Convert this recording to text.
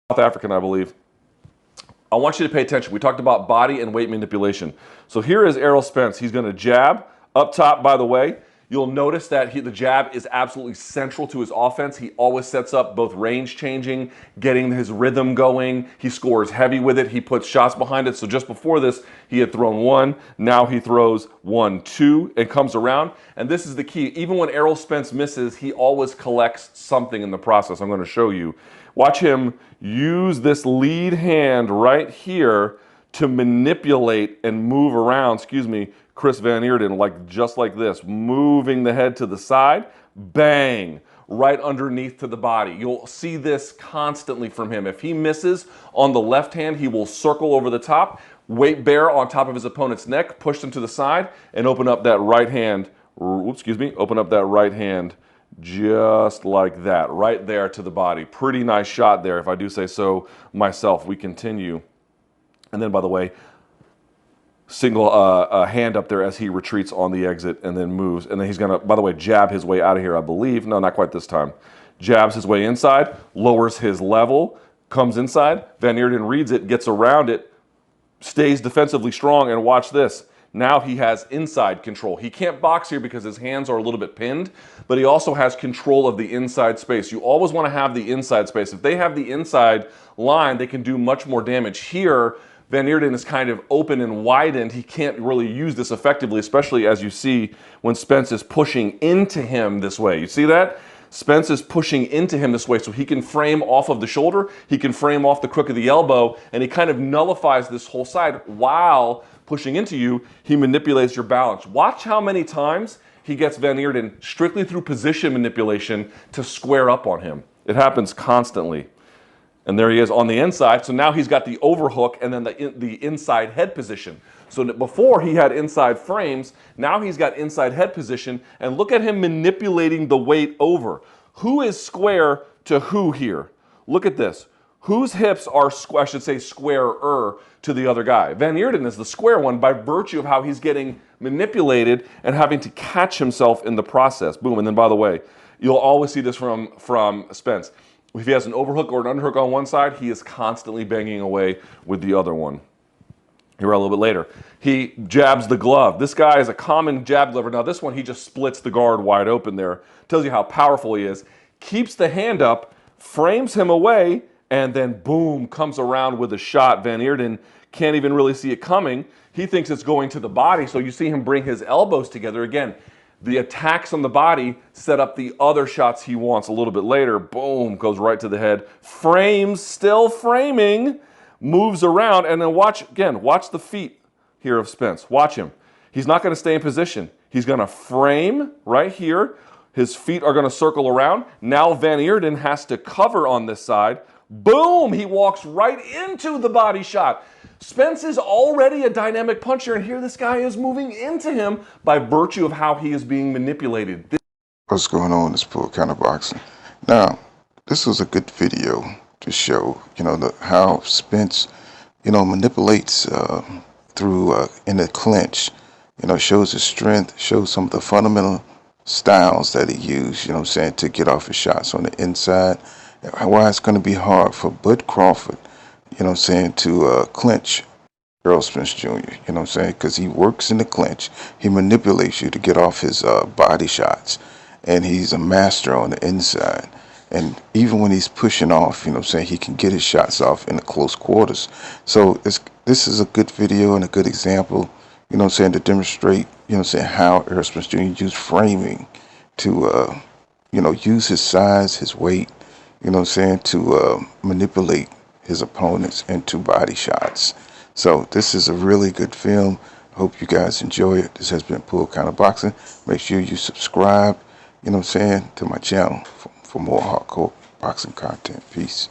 South African, I believe. I want you to pay attention. We talked about body and weight manipulation. So here is Errol Spence. He's going to jab up top, by the way. You'll notice that the jab is absolutely central to his offense. He always sets up both range changing, getting his rhythm going. He scores heavy with it. He puts shots behind it. So just before this, he had thrown one. Now he throws 1, 2, and comes around. And this is the key. Even when Errol Spence misses, he always collects something in the process. I'm going to show you. Watch him use this lead hand right here to manipulate and move around, Chris Van Eerden, just like this, moving the head to the side, bang, right underneath to the body. You'll see this constantly from him. If he misses on the left hand, he will circle over the top, weight bear on top of his opponent's neck, push them to the side, and open up that right hand, open up that right hand just like that, right there to the body. Pretty nice shot there, if I do say so myself. We continue. And then, by the way, single hand up there as he retreats on the exit and then moves. And then he's going to, by the way, jab his way out of here, I believe. No, not quite this time. Jabs his way inside, lowers his level, comes inside. Van Eerden reads it, gets around it, stays defensively strong, and watch this. Now he has inside control. He can't box here because his hands are a little bit pinned, but he also has control of the inside space. You always want to have the inside space. If they have the inside line, they can do much more damage. Here, Van Eerden is kind of open and widened. He can't really use this effectively, especially as you see when Spence is pushing into him this way. You see that? Spence is pushing into him this way so he can frame off of the shoulder, he can frame off the crook of the elbow, and he kind of nullifies this whole side while pushing into you. He manipulates your balance. Watch how many times he gets Van Eerden strictly through position manipulation to square up on him. It happens constantly. And there he is on the inside. So now he's got the overhook and then the inside head position. So before he had inside frames, now he's got inside head position. And look at him manipulating the weight over. Who is square to who here? Look at this. Whose hips are, I should say, squarer to the other guy? Van Eerden is the square one by virtue of how he's getting manipulated and having to catch himself in the process. Boom. And then, by the way, you'll always see this from Spence. If he has an overhook or an underhook on one side, he is constantly banging away with the other one. Here a little bit later. He jabs the glove. This guy is a common jab glover. Now this one, he just splits the guard wide open there. Tells you how powerful he is. Keeps the hand up, frames him away, and then boom, comes around with a shot. Van Eerden can't even really see it coming. He thinks it's going to the body, so you see him bring his elbows together. Again, the attacks on the body set up the other shots he wants a little bit later. Boom, goes right to the head. Frames, still framing, moves around, and then watch the feet here of Spence. Watch him. He's not going to stay in position. He's going to frame right here. His feet are going to circle around. Now Van Eerden has to cover on this side. Boom, he walks right into the body shot. Spence is already a dynamic puncher, and here this guy is moving into him by virtue of how he is being manipulated. What's going on? It's Full Counter Boxing. Now, this was a good video to show, how Spence, manipulates through in the clinch. Shows his strength, shows some of the fundamental styles that he used, to get off his shots on the inside. Why it's going to be hard for Bud Crawford, to clinch Errol Spence Jr., because he works in the clinch. He manipulates you to get off his body shots, and he's a master on the inside. And even when he's pushing off, he can get his shots off in the close quarters. So this is a good video and a good example, to demonstrate, how Errol Spence Jr. used framing to, use his size, his weight, to manipulate his opponents into body shots. So this is a really good film. I hope you guys enjoy it. This has been Full Counter Boxing. Make sure you subscribe, to my channel for more hardcore boxing content. Peace.